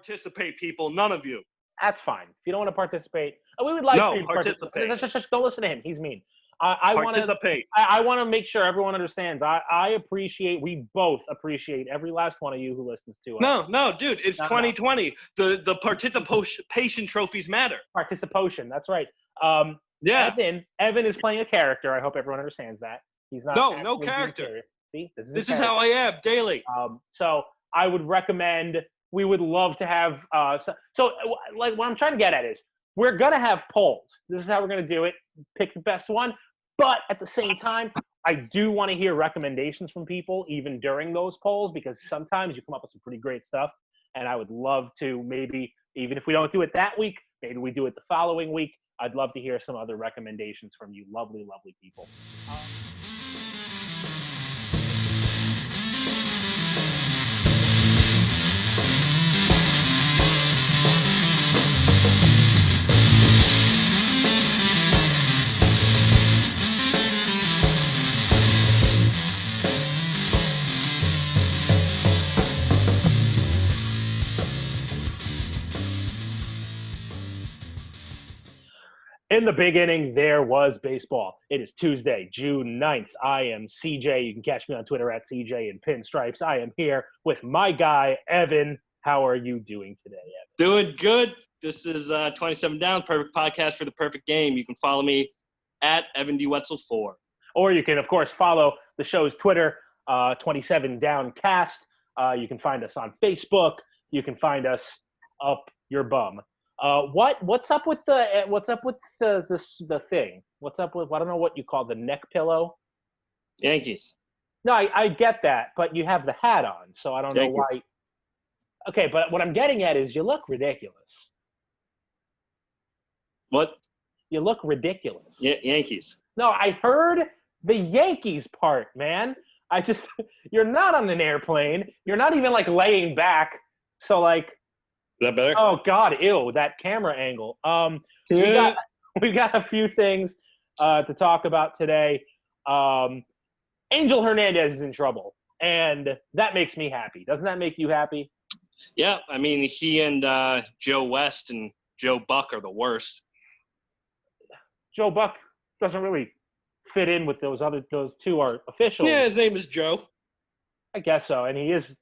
participate, people. None of you. That's fine. If you don't want to participate, we would like No, to participate. Don't listen to him. He's mean. I want to make sure everyone understands. We both appreciate every last one of you who listens to us. No, dude, it's 2020. The participation trophies matter. Participation, that's right. Yeah. Evan is playing a character. I hope everyone understands that. He's not. No character. See, this is how I am daily. So I would recommend. We would love to have. Like what I'm trying to get at is we're gonna have polls. This is how we're gonna do it. Pick the best one. But at the same time, I do want to hear recommendations from people even during those polls because sometimes you come up with some pretty great stuff. And I would love to maybe, even if we don't do it that week, maybe we do it the following week. I'd love to hear some other recommendations from you lovely, lovely people. In the big inning, there was baseball. It is Tuesday, June 9th. I am CJ. You can catch me on Twitter at CJ in Pinstripes. I am here with my guy, Evan. How are you doing today, Evan? Doing good. This is 27 Down, perfect podcast for the perfect game. You can follow me at Evan D. Wetzel 4. Or you can, of course, follow the show's Twitter, 27 Downcast. You can find us on Facebook. You can find us up your bum. What's up with the thing? What's up with, I don't know what you call the neck pillow. Yankees. No, I get that, but you have the hat on, so I don't know why. Okay, but what I'm getting at is you look ridiculous. What? You look ridiculous. Yankees. No, I heard the Yankees part, man. You're not on an airplane. You're not even like laying back. So like. Is that better? Oh God, ew, that camera angle. We got a few things to talk about today. Angel Hernandez is in trouble, and that makes me happy. Doesn't that make you happy? Yeah, I mean, he and Joe West and Joe Buck are the worst. Joe Buck doesn't really fit in with those two are officials. Yeah, his name is Joe. I guess so, and he is.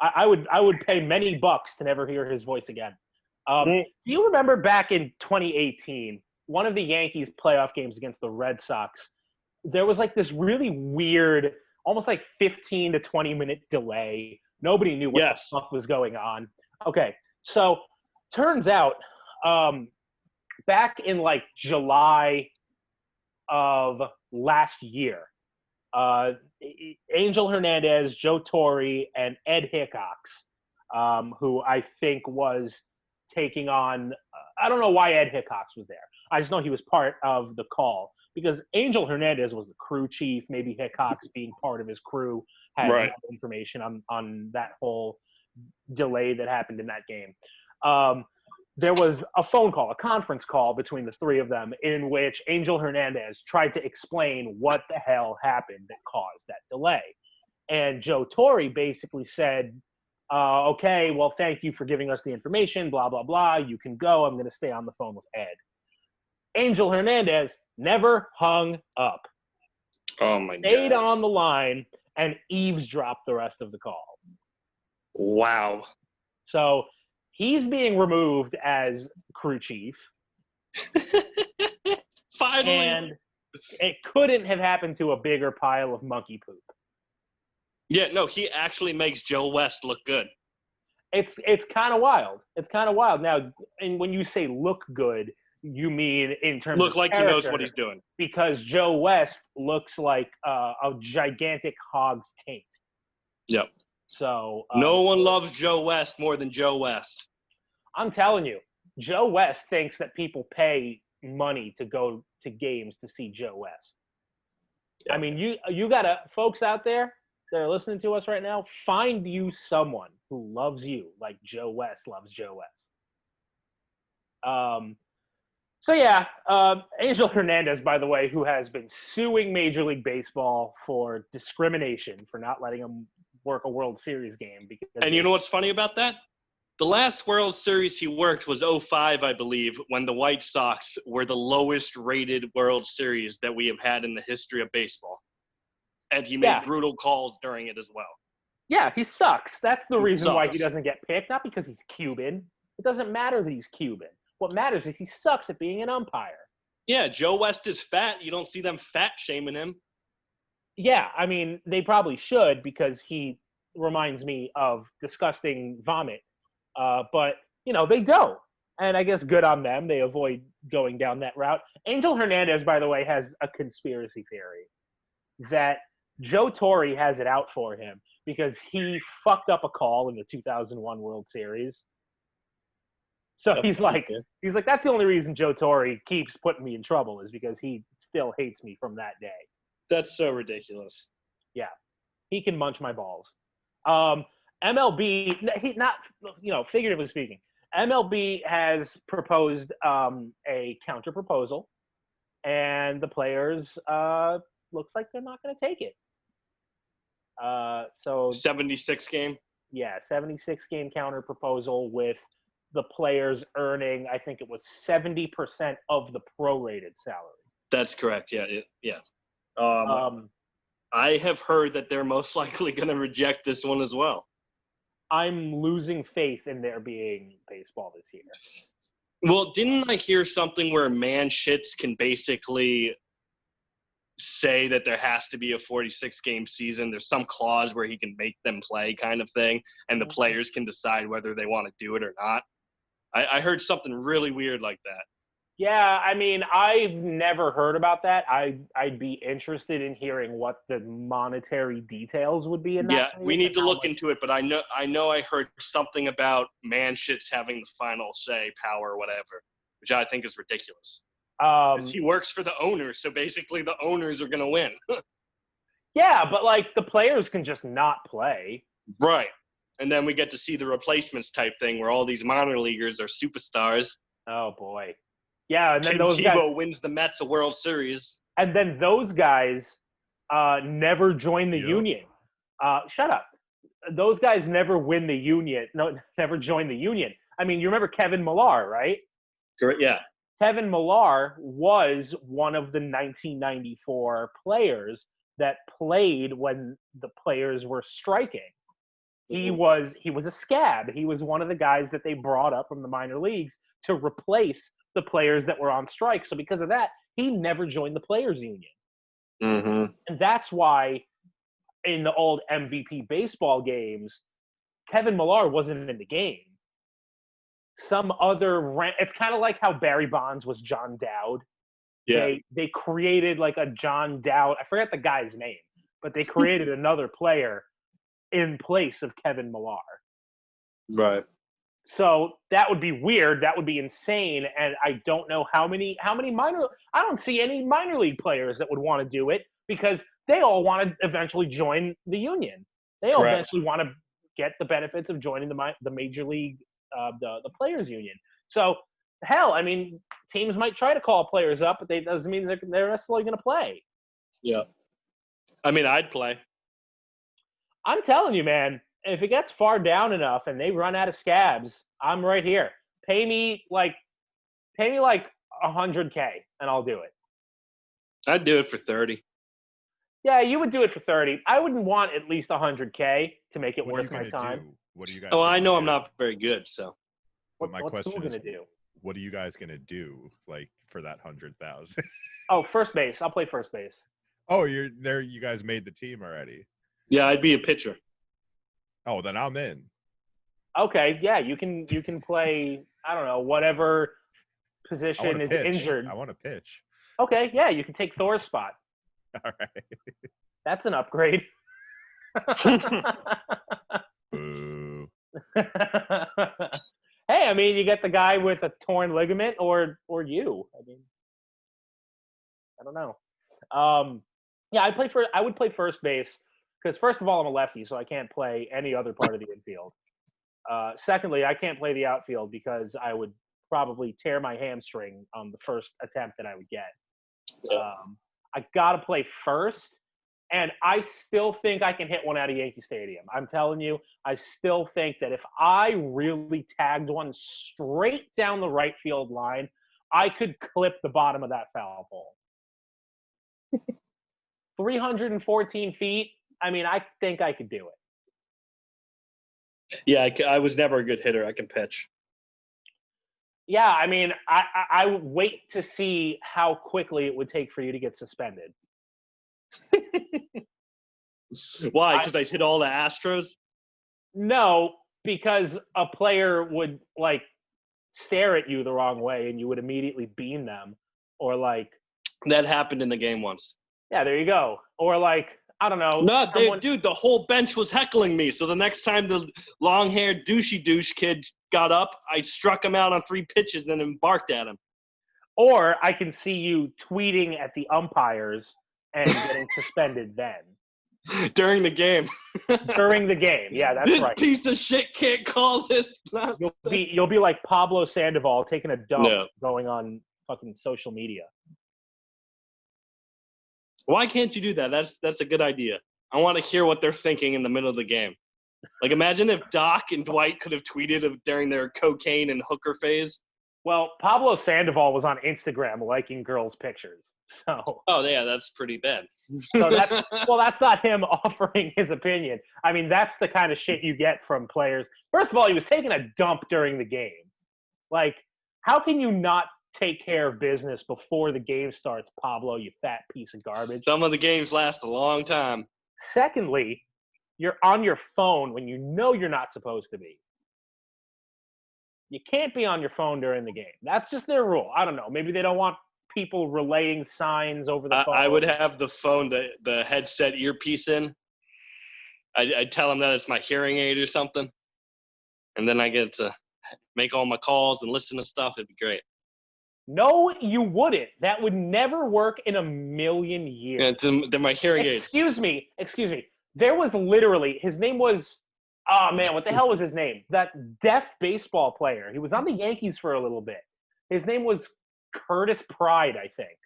I would pay many bucks to never hear his voice again. Do you remember back in 2018, one of the Yankees playoff games against the Red Sox, there was like this really weird, almost like 15 to 20 minute delay. Nobody knew what the fuck was going on. Okay, so turns out back in like July of last year, Angel Hernandez, Joe Torre, and Ed Hickox, who I think was taking on I don't know why Ed Hickox was there. I just know he was part of the call because Angel Hernandez was the crew chief. Maybe Hickox, being part of his crew, had information on that whole delay that happened in that game. There was a phone call, a conference call between the three of them in which Angel Hernandez tried to explain what the hell happened that caused that delay. And Joe Torre basically said, okay, well, thank you for giving us the information, blah, blah, blah. You can go. I'm going to stay on the phone with Ed. Angel Hernandez never hung up. Oh, my God. Stayed on the line and eavesdropped the rest of the call. Wow. So he's being removed as crew chief. Finally. And it couldn't have happened to a bigger pile of monkey poop. Yeah, no, he actually makes Joe West look good. It's kind of wild. It's kind of wild. Now, and when you say look good, you mean in terms look of like he knows what he's doing. Because Joe West looks like a gigantic hog's taint. Yep. So no one loves Joe West more than Joe West. I'm telling you, Joe West thinks that people pay money to go to games to see Joe West. Yep. I mean, you gotta, folks out there that are listening to us right now, find you someone who loves you like Joe West loves Joe West. Angel Hernandez, by the way, who has been suing Major League Baseball for discrimination for not letting him work a World Series game. And you know what's funny about that? The last World Series he worked was 05, I believe, when the White Sox were the lowest rated World Series that we have had in the history of baseball. And he made brutal calls during it as well. Yeah, he sucks. That's the reason why he sucks. doesn't get picked, not because he's Cuban. It doesn't matter that he's Cuban. What matters is he sucks at being an umpire. Yeah, Joe West is fat. You don't see them fat shaming him. Yeah, I mean, they probably should because he reminds me of disgusting vomit. But, they don't. And I guess good on them. They avoid going down that route. Angel Hernandez, by the way, has a conspiracy theory that Joe Torre has it out for him because he fucked up a call in the 2001 World Series. So he's like, that's the only reason Joe Torre keeps putting me in trouble is because he still hates me from that day. That's so ridiculous. Yeah. He can munch my balls. MLB, figuratively speaking, MLB has proposed a counter proposal, and the players looks like they're not going to take it. So 76 game? Yeah, 76 game counter proposal with the players earning, I think it was 70% of the prorated salary. That's correct. Yeah. I have heard that they're most likely going to reject this one as well. I'm losing faith in there being baseball this year. Well, didn't I hear something where man shits can basically say that there has to be a 46-game season? There's some clause where he can make them play kind of thing, and the players can decide whether they want to do it or not. I heard something really weird like that. Yeah, I mean, I've never heard about that. I'd be interested in hearing what the monetary details would be in that. Yeah, we need to look into it, but I know I heard something about man shits having the final say, power, or whatever, which I think is ridiculous. He works for the owners, so basically the owners are going to win. Yeah, but the players can just not play. Right. And then we get to see the replacements type thing where all these minor leaguers are superstars. Oh, boy. Yeah, and then Tim Tebow wins the Mets a World Series. And then those guys never join the union. Shut up. Those guys never win the union. No, never join the union. I mean, you remember Kevin Millar, right? Correct, yeah. Kevin Millar was one of the 1994 players that played when the players were striking. He was a scab. He was one of the guys that they brought up from the minor leagues to replace the players that were on strike. So because of that, he never joined the players union. Mm-hmm. And that's why in the old MVP baseball games, Kevin Millar wasn't in the game. Some other it's kind of like how Barry Bonds was John Dowd. Yeah. They created a John Dowd. I forget the guy's name, but they created another player in place of Kevin Millar. Right. So that would be weird. That would be insane. And I don't know how many I don't see any minor league players that would want to do it because they all want to eventually join the union. They all eventually want to get the benefits of joining the major league, the players union. So hell, I mean, teams might try to call players up, but that doesn't mean they're necessarily going to play. Yeah. I mean, I'd play. I'm telling you, man, if it gets far down enough and they run out of scabs, I'm right here. Pay me like $100K and I'll do it. I'd do it for 30. Yeah, you would do it for 30. I wouldn't want at least $100K to make it worth my time. What are you guys? Oh, I know I'm not very good, so. But my question is, do? What are you guys gonna do for that 100,000? Oh, first base. I'll play first base. Oh, you're there. You guys made the team already. Yeah, I'd be a pitcher. Oh, then I'm in. Okay, yeah, you can play, I don't know, whatever position is injured. I want to pitch. Okay, yeah, you can take Thor's spot. All right. That's an upgrade. Boo. Hey, I mean, you get the guy with a torn ligament or you. I mean, I don't know. Yeah, I would play first base because first of all, I'm a lefty, so I can't play any other part of the infield. Secondly, I can't play the outfield because I would probably tear my hamstring on the first attempt that I would get. Yeah. I got to play first, And I still think I can hit one out of Yankee Stadium. I'm telling you, I still think that if I really tagged one straight down the right field line, I could clip the bottom of that foul pole. 314 feet. I mean, I think I could do it. Yeah, I was never a good hitter. I can pitch. Yeah, I mean, I would wait to see how quickly it would take for you to get suspended. Why? Because I hit all the Astros? No, because a player would, like, stare at you the wrong way and you would immediately beam them. Or, like... That happened in the game once. Yeah, there you go. Or, like, I don't know. No, dude, the whole bench was heckling me. So the next time the long-haired douche kid got up, I struck him out on 3 pitches and then barked at him. Or I can see you tweeting at the umpires and getting suspended then. During the game. During the game. Yeah, that's right. This piece of shit can't call this. You'll be like Pablo Sandoval taking a dump going on fucking social media. Why can't you do that? That's a good idea. I want to hear what they're thinking in the middle of the game. Like, imagine if Doc and Dwight could have tweeted during their cocaine and hooker phase. Well, Pablo Sandoval was on Instagram liking girls' pictures. So. Oh yeah, that's pretty bad. So that's not him offering his opinion. I mean, that's the kind of shit you get from players. First of all, he was taking a dump during the game. Like, how can you not take care of business before the game starts, Pablo, you fat piece of garbage? Some of the games last a long time. Secondly, you're on your phone when you know you're not supposed to be. You can't be on your phone during the game. That's just their rule. I don't know. Maybe they don't want people relaying signs over the phone. I would have the phone, the headset earpiece in. I'd tell them that it's my hearing aid or something. And then I get to make all my calls and listen to stuff. It'd be great. No, you wouldn't. That would never work in a million years. Yeah, they're my hearing aids. Excuse me. There was literally, his name was, oh man, what the hell was his name? That deaf baseball player. He was on the Yankees for a little bit. His name was Curtis Pride, I think.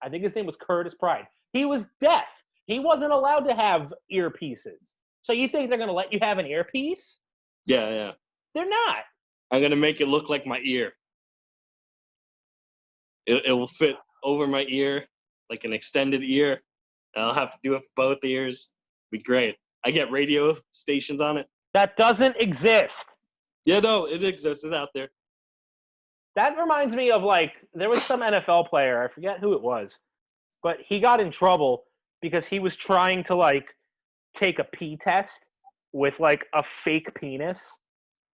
I think his name was Curtis Pride. He was deaf. He wasn't allowed to have earpieces. So you think they're going to let you have an earpiece? Yeah. They're not. I'm going to make it look like my ear. It will fit over my ear, like an extended ear. And I'll have to do it for both ears. It'd be great. I get radio stations on it. That doesn't exist. Yeah, no, it exists. It's out there. That reminds me of, like, there was some NFL player, I forget who it was, but he got in trouble because he was trying to, like, take a pee test with, like, a fake penis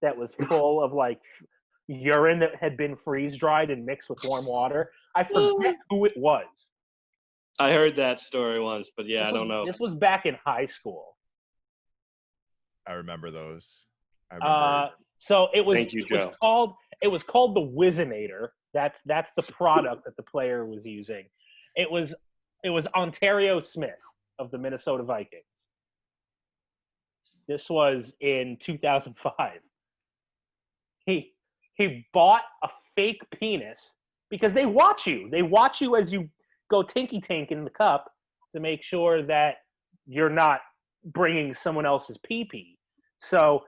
that was full of, like, urine that had been freeze-dried and mixed with warm water. I forget who it was. I heard that story once, but I don't know. This was back in high school. I remember those. So it was it was called the Whizzinator. That's the product that the player was using. It was Ontario Smith of the Minnesota Vikings. This was in 2005. He bought a fake penis because they watch you. They watch you as you go tinky tank in the cup to make sure that you're not bringing someone else's pee-pee. So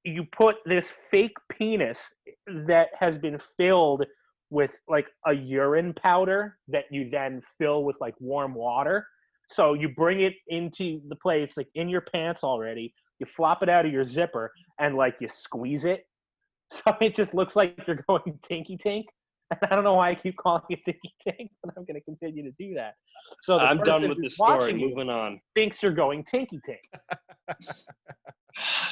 you put this fake penis that has been filled with, like, a urine powder that you then fill with, like, warm water. So you bring it into the place, like, in your pants already. You flop it out of your zipper and, like, you squeeze it. So it just looks like you're going tinky tank. And I don't know why I keep calling it tinky tank, but I'm going to continue to do that. So I'm done with the story. Moving on. Thinks you're going tinky tank.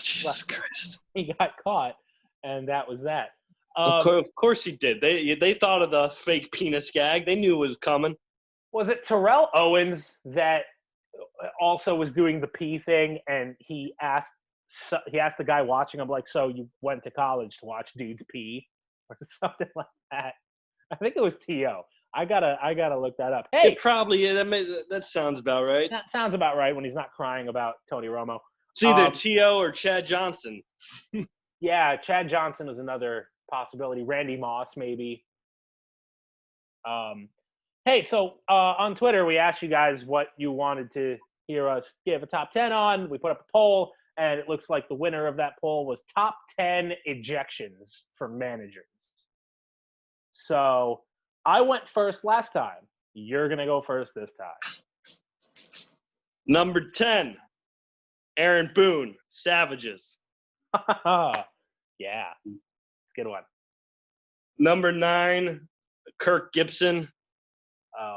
Jesus Christ. He got caught, and that was that. Of course he did. They thought of the fake penis gag. They knew it was coming. Was it Terrell Owens that also was doing the pee thing, and he asked the guy watching him, like, so you went to college to watch dudes pee or something like that? I think it was T.O. I gotta look that up. Hey, it probably that sounds about right. That sounds about right when he's not crying about Tony Romo. It's either T.O. or Chad Johnson. Yeah, Chad Johnson was another possibility. Randy Moss, maybe. Hey, so on Twitter, we asked you guys what you wanted to hear us give a top 10 on. We put up a poll, and it looks like the winner of that poll was top 10 ejections for managers. So I went first last time. You're going to go first this time. Number 10, Aaron Boone, Savages. Yeah, it's a good one. Number 9, Kirk Gibson,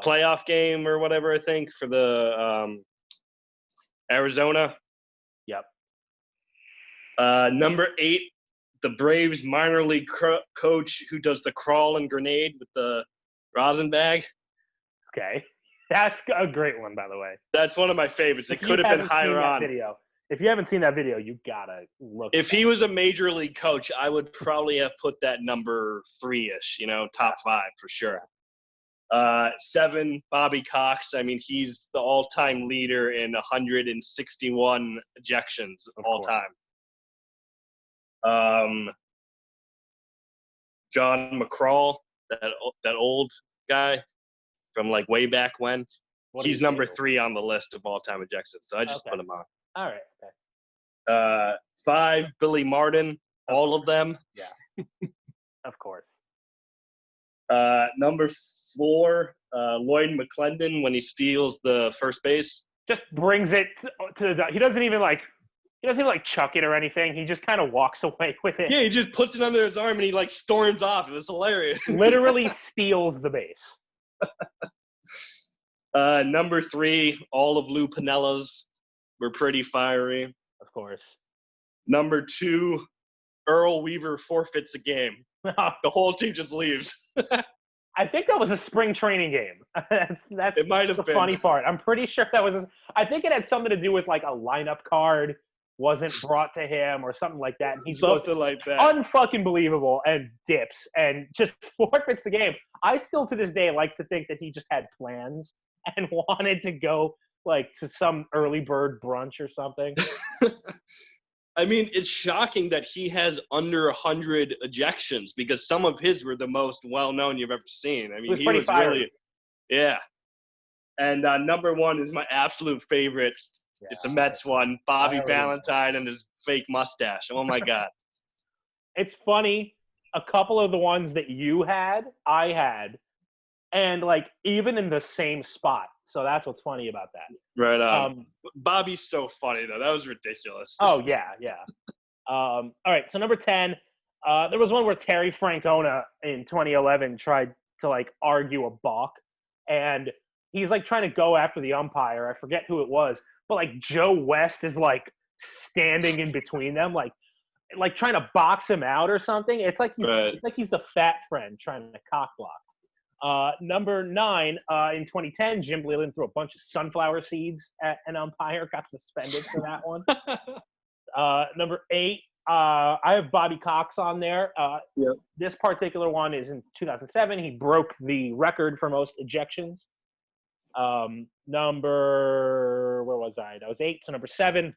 playoff game or whatever, I think, for the Arizona. Yep. Number 8, the Braves minor league coach who does the crawl and grenade with the rosin bag. Okay. That's a great one, by the way. That's one of my favorites. It could have been higher on. If you haven't seen that video, you gotta look. If he was a major league coach, I would probably have put that number 3-ish, top 5 for sure. 7, Bobby Cox. I mean, he's the all-time leader in 161 ejections all time. John McCraw, that old guy from like way back when. He's number 3 on the list of all-time ejections, so I just put him on. All right. Okay. 5, Billy Martin, all of them. Yeah. Of course. Number 4, Lloyd McClendon when he steals the first base. Just brings it to the. He doesn't even chuck it or anything. He just kind of walks away with it. Yeah, he just puts it under his arm and he storms off. It was hilarious. Literally steals the base. Number 3, all of Lou Pinella's were pretty fiery. Of course. Number 2, Earl Weaver forfeits a game. The whole team just leaves. I think that was a spring training game. That's it might have been. Funny part. I'm pretty sure that was. I think it had something to do with like a lineup card wasn't brought to him or something like that. And he something like that. Unfucking believable and dips and just forfeits the game. I still to this day like to think that he just had plans and wanted to go like to some early bird brunch or something. I mean, it's shocking that he has under 100 ejections because some of his were the most well-known you've ever seen. I mean, he was really, yeah. And number 1 is my absolute favorite. Yeah. It's a Mets one, Bobby Valentine and his fake mustache. Oh, my God. It's funny. A couple of the ones that you had, I had, and, like, even in the same spot. So that's what's funny about that. Right on. Bobby's so funny, though. That was ridiculous. Oh, yeah, yeah. All right, so number 10, there was one where Terry Francona in 2011 tried to, like, argue a balk. And he's, like, trying to go after the umpire. I forget who it was. But, like, Joe West is, like, standing in between them, like trying to box him out or something. It's like he's the fat friend trying to cock block. Number 9, in 2010, Jim Leland threw a bunch of sunflower seeds at an umpire, got suspended for that one. Number 8, I have Bobby Cox on there. Yep. This particular one is in 2007. He broke the record for most ejections. Where was I? That was 8. So number 7,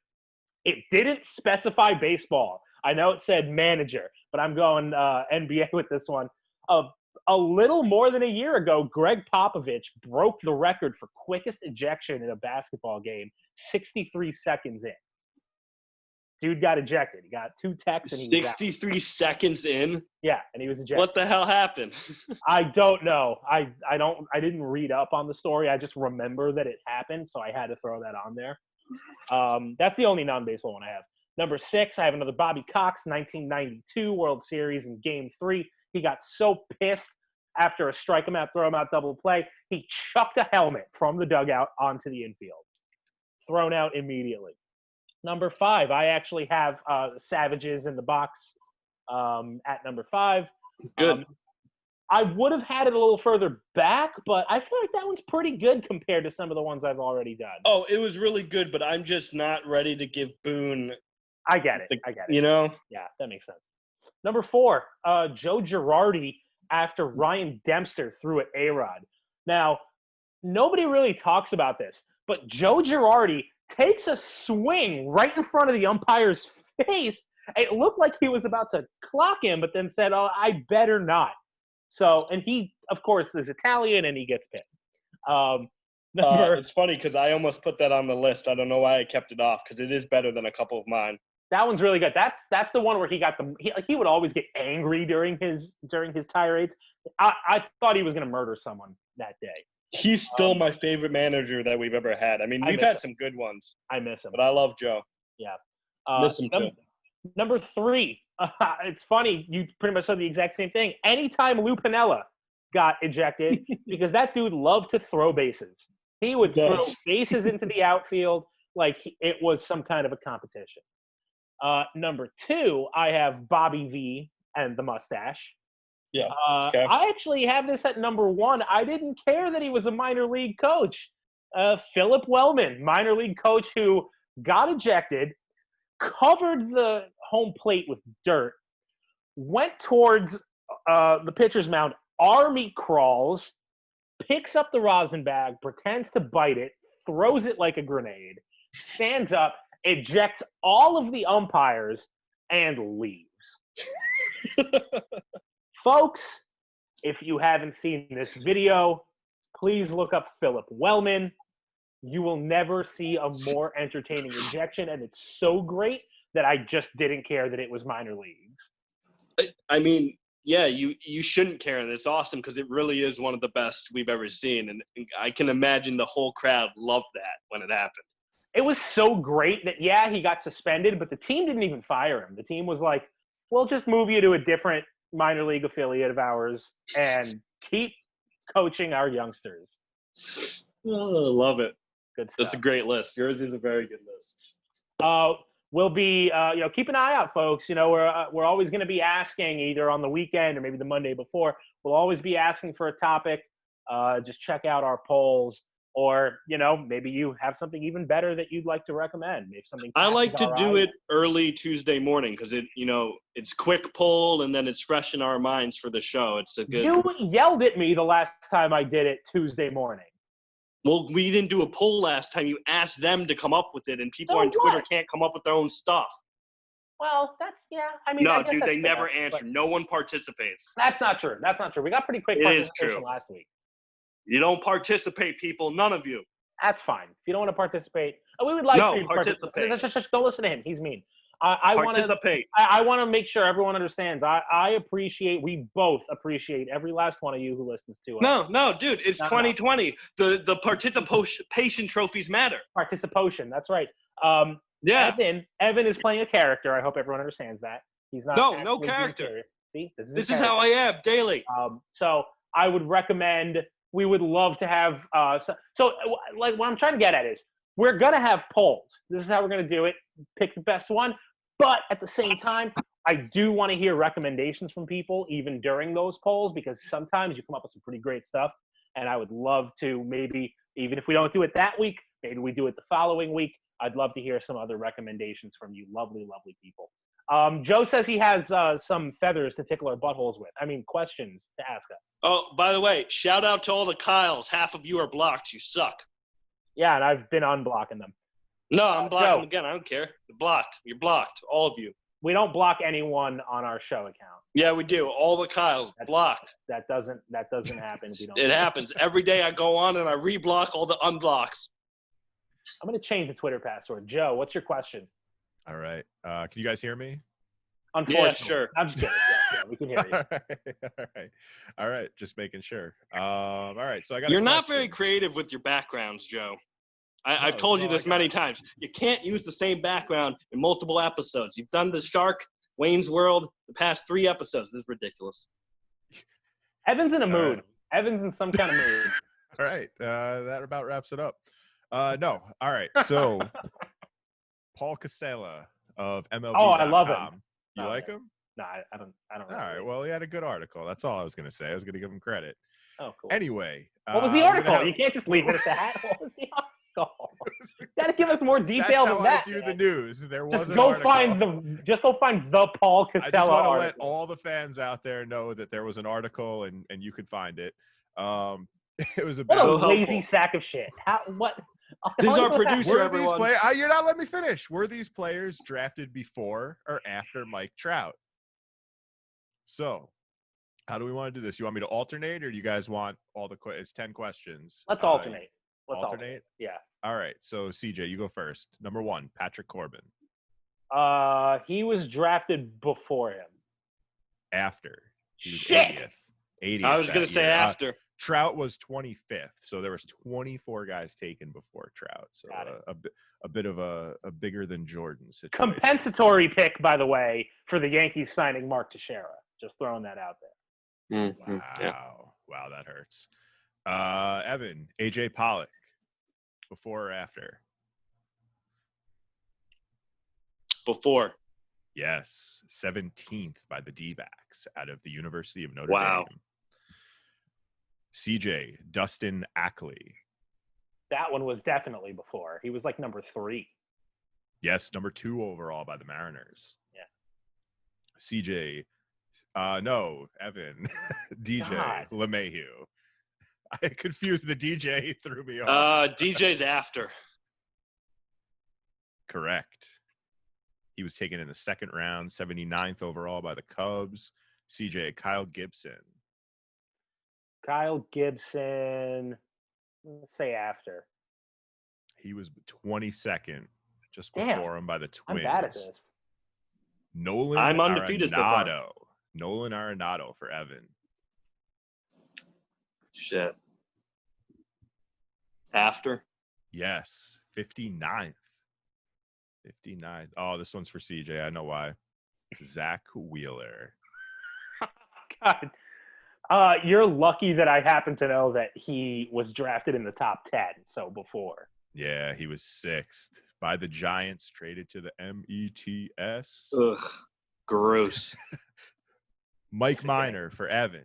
it didn't specify baseball. I know it said manager, but I'm going NBA with this one. A little more than a year ago, Gregg Popovich broke the record for quickest ejection in a basketball game, 63 seconds in. Dude got ejected. He got 2 techs and he was 63 seconds in? Yeah, and he was ejected. What the hell happened? I don't know. I didn't read up on the story. I just remember that it happened, so I had to throw that on there. That's the only non-baseball one I have. Number 6, I have another Bobby Cox, 1992 World Series in Game 3. He got so pissed after a strike him out, throw him out double play, he chucked a helmet from the dugout onto the infield. Thrown out immediately. Number 5, I actually have Savages in the box at number 5. Good. I would have had it a little further back, but I feel like that one's pretty good compared to some of the ones I've already done. Oh, it was really good, but I'm just not ready to give Boone. I get it. You know? Yeah, that makes sense. Number 4, Joe Girardi after Ryan Dempster threw at A-Rod. Now, nobody really talks about this, but Joe Girardi takes a swing right in front of the umpire's face. It looked like he was about to clock him, but then said, "Oh, I better not." So, and he, of course, is Italian, and he gets pissed. It's funny because I almost put that on the list. I don't know why I kept it off because it is better than a couple of mine. That one's really good. That's the one where he would always get angry during his tirades. I thought he was going to murder someone that day. He's still my favorite manager that we've ever had. I mean, we've had some good ones. I miss him. But I love Joe. Yeah. Miss him too. Number 3. It's funny. You pretty much said the exact same thing. Anytime Lou Piniella got ejected, because that dude loved to throw bases. He would throw bases into the outfield like it was some kind of a competition. Number 2, I have Bobby V and the mustache. Yeah. Okay. I actually have this at number 1. I didn't care that he was a minor league coach. Philip Wellman, minor league coach who got ejected, covered the home plate with dirt, went towards the pitcher's mound, army crawls, picks up the rosin bag, pretends to bite it, throws it like a grenade, stands up, ejects all of the umpires, and leaves. Folks, if you haven't seen this video, please look up Philip Wellman. You will never see a more entertaining ejection, and it's so great that I just didn't care that it was minor leagues. I mean, yeah, you shouldn't care, and it's awesome because it really is one of the best we've ever seen, and I can imagine the whole crowd loved that when it happened. It was so great that, yeah, he got suspended, but the team didn't even fire him. The team was like, we'll just move you to a different minor league affiliate of ours and keep coaching our youngsters. Oh, I love it. Good stuff. That's a great list. Yours is a very good list. We'll be, keep an eye out, folks. We're always going to be asking either on the weekend or maybe the Monday before. We'll always be asking for a topic. Just check out our polls. Or, maybe you have something even better that you'd like to recommend. Maybe something. I like to do it early Tuesday morning because it's quick poll and then it's fresh in our minds for the show. It's a good. You yelled at me the last time I did it Tuesday morning. Well, we didn't do a poll last time. You asked them to come up with it, and people on Twitter can't come up with their own stuff. Well, I mean, no, dude, they never answer. No one participates. That's not true. We got pretty quick participation last week. You don't participate, people. None of you. That's fine. If you don't want to participate, we would like for you to participate. Don't listen to him. He's mean. I want to make sure everyone understands. We both appreciate every last one of you who listens to us. No, dude, it's 2020. The participation trophies matter. Participation, that's right. Yeah. Evan is playing a character. I hope everyone understands that. He's not. No character. See, this is how I am daily. So I would recommend. We would love to have like what I'm trying to get at is we're going to have polls. This is how we're going to do it. Pick the best one. But at the same time, I do want to hear recommendations from people even during those polls because sometimes you come up with some pretty great stuff. And I would love to maybe, even if we don't do it that week, maybe we do it the following week. I'd love to hear some other recommendations from you lovely, lovely people. Joe says he has some feathers to tickle our buttholes with. I mean, questions to ask us. Oh, by the way, shout out to all the Kyles. Half of you are blocked. You suck. Yeah, and I've been unblocking them. No, I'm blocking them again. I don't care. You're blocked. You're blocked. All of you. We don't block anyone on our show account. Yeah, we do. All the Kyles blocked. That doesn't happen. If you don't. It happens. Every day I go on and I reblock all the unblocks. I'm going to change the Twitter password. Joe, what's your question? All right. Can you guys hear me? Unfortunately. Yeah, sure. I'm just kidding. Yeah, we can hear you. All right. Just making sure. All right. So I got. You're not very creative with your backgrounds, Joe. I've told you this many times. You can't use the same background in multiple episodes. You've done the Shark, Wayne's World, the past 3 episodes. This is ridiculous. Evan's in a mood. Right. Evan's in some kind of mood. All right. That about wraps it up. No. All right. So Paul Casella of MLB. Oh, I love him. You like him? No, I don't. All right. Well, he had a good article. That's all I was going to say. I was going to give him credit. Oh, cool. Anyway. What was the article? You can't just leave it at that. What was the article? You got to give us more detail than that. That's how I do the news. There was just an go article. Just go find the Paul Casella I just want to article. let all the fans out there know that there was an article and you could find it. It was about what a lazy sack of shit. What? This is our producer, everyone. You're not letting me finish. Were these players drafted before or after Mike Trout? So, how do we want to do this? You want me to alternate, or do you guys want all the it's 10 questions? Let's alternate. Let's alternate? Yeah. All right. So, CJ, you go first. Number 1, Patrick Corbin. He was drafted before him. After. He was Shit! 80th. 80th I was going to say after. Trout was 25th, so there was 24 guys taken before Trout. So a bit of a bigger than Jordan situation. Compensatory pick, by the way, for the Yankees signing Mark Teixeira. Just throwing that out there. Mm-hmm. Wow. Yeah. Wow, that hurts. Evan, AJ Pollock, before or after? Before. Yes, 17th by the D-backs out of the University of Notre Wow. Dame. CJ, Dustin Ackley. That one was definitely before. He was like number 3. Yes, number 2 overall by the Mariners. Yeah. CJ, no, Evan, DJ God. LeMahieu. I confused the DJ. He threw me off. DJ's after. Correct. He was taken in the second round, 79th overall by the Cubs. CJ, Kyle Gibson. Kyle Gibson, let's say after. He was 22nd, just before him by the Twins. I'm bad at this. Nolan I'm undefeated so far. Arenado. Nolan Arenado for Evan. Shit. After? Yes, 59th. 59th. Oh, this one's for CJ. I know why. Zach Wheeler. God. You're lucky that I happen to know that he was drafted in the top 10, so before. Yeah, he was 6th by the Giants, traded to the METS. Ugh, gross. Mike Minor for Evan.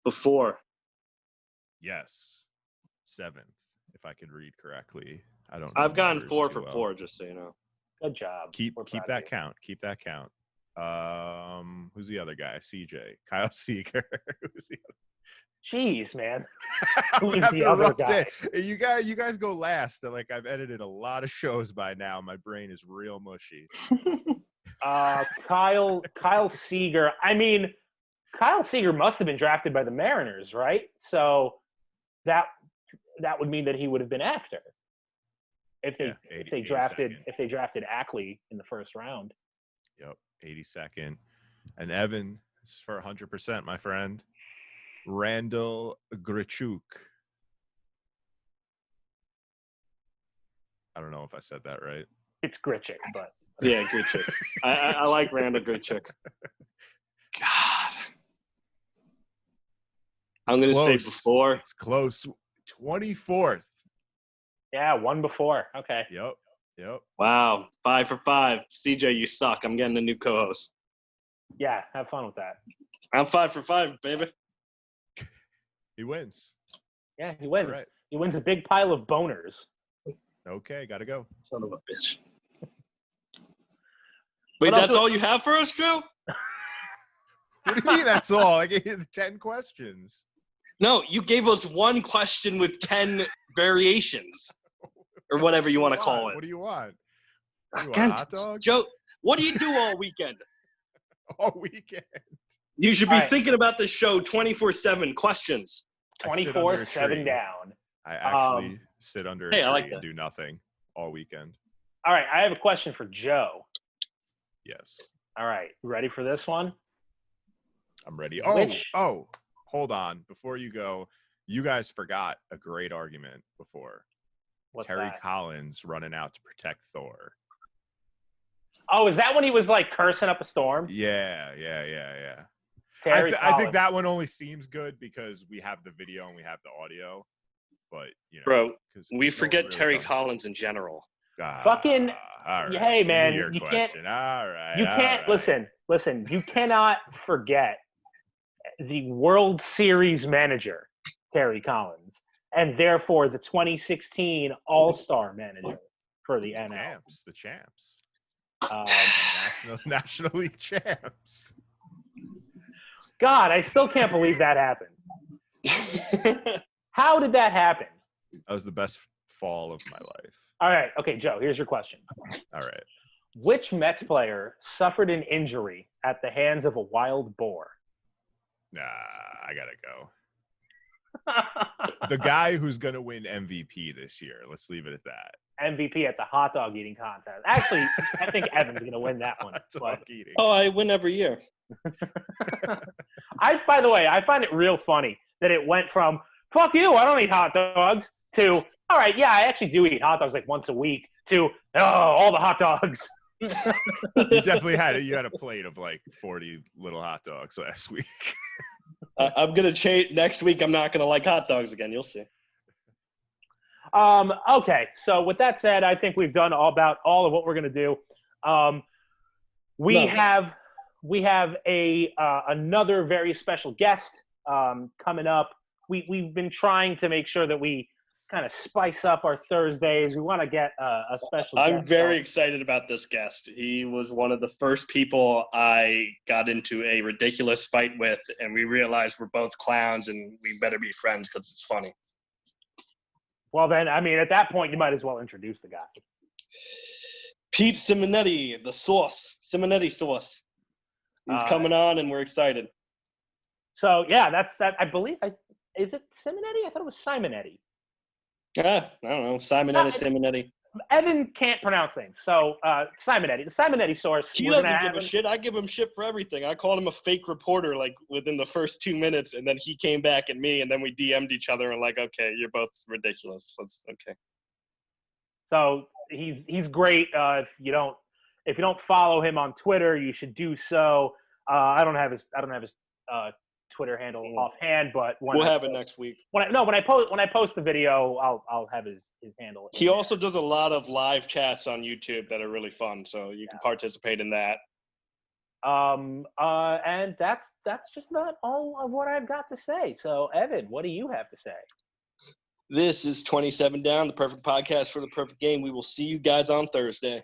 Before. Yes, 7th, if I could read correctly. I don't. I've gotten numbers 4 too for well. 4, just so you know. Good job. Keep that count. Keep that count. Who's the other guy? CJ. Kyle Seager. Who's the other? Jeez, man. I'm Who's having the a other rough guy? day. You guys go last. Like, I've edited a lot of shows by now. My brain is real mushy. Kyle Seager. I mean, Kyle Seager must have been drafted by the Mariners, right? So that would mean that he would have been after. If they drafted Ackley in the first round. Yep, 82nd. And Evan, this is for 100%, my friend. Randall Grichuk. I don't know if I said that right. It's Grichuk, but yeah, Grichuk. I like Randall Grichuk. God, I'm gonna say before. It's close. 24th. Yeah, one before. Okay. Yep. Wow, 5 for 5. CJ, you suck. I'm getting a new co-host. Yeah, have fun with that. I'm 5 for 5, baby. He wins. Yeah, he wins. Right. He wins a big pile of boners. Okay, gotta go. Son of a bitch. Wait, that's all you have for us, Joe? What do you mean that's all? I gave you 10 questions. No, you gave us one question with 10 variations. Or whatever you want to call it. What do you want? You want Again, hot dog? Joe, what do you do all weekend? All weekend. You should be thinking about this show 24/7 questions. 24/7 down. I actually sit under a tree and do nothing all weekend. All right, I have a question for Joe. Yes. All right, ready for this one? I'm ready. Oh, hold on. Before you go, you guys forgot a great argument before. What's Terry that? Collins running out to protect Thor. Oh, is that when he was like cursing up a storm? Yeah. I think that one only seems good because we have the video and we have the audio. But bro, we forget really Terry Collins in general. Fucking all right. Hey man, you can't. All right. You can't listen. You cannot forget the World Series manager, Terry Collins, and therefore the 2016 All-Star manager for the NL. The champs. National League champs. God, I still can't believe that happened. How did that happen? That was the best fall of my life. All right. Okay, Joe, here's your question. All right. Which Mets player suffered an injury at the hands of a wild boar? Nah, I gotta go. The guy who's going to win MVP this year. Let's leave it at that. MVP at the hot dog eating contest. Actually, I think Evan's going to win that one. Hot dog eating. Oh, I win every year. By the way, I find it real funny that it went from, fuck you, I don't eat hot dogs, to, all right, yeah, I actually do eat hot dogs like once a week, to, oh, all the hot dogs. You definitely had it. You had a plate of like 40 little hot dogs last week. I'm going to change. Next week, I'm not going to like hot dogs again. You'll see. Okay, so with that said, I think we've done about all of what we're going to do. We have another very special guest coming up. We've been trying to make sure that we kind of spice up our Thursdays. We want to get a special guest. I'm very excited about this guest. He was one of the first people I got into a ridiculous fight with, and we realized we're both clowns and we better be friends because it's funny. Well, then, I mean, at that point, you might as well introduce the guy. Pete Simonetti, the sauce, Simonetti sauce. He's coming on, and we're excited. So, yeah, that's that. I believe, is it Simonetti? I thought it was Simonetti. I don't know. Simonetti. Evan can't pronounce things. So, Simonetti, the Simonetti source. He doesn't give a shit. I give him shit for everything. I called him a fake reporter, like, within the first 2 minutes, and then he came back at me, and then we DM'd each other and like, okay, you're both ridiculous. Okay. So, he's great. If you don't follow him on Twitter, you should do so. I don't have his Twitter handle offhand, but we'll have it next week. When I post the video, I'll have his handle. He also does a lot of live chats on YouTube that are really fun, so you can participate in that. And that's just about all of what I've got to say. So, Evan, what do you have to say? This is 27 Down, the perfect podcast for the perfect game. We will see you guys on Thursday.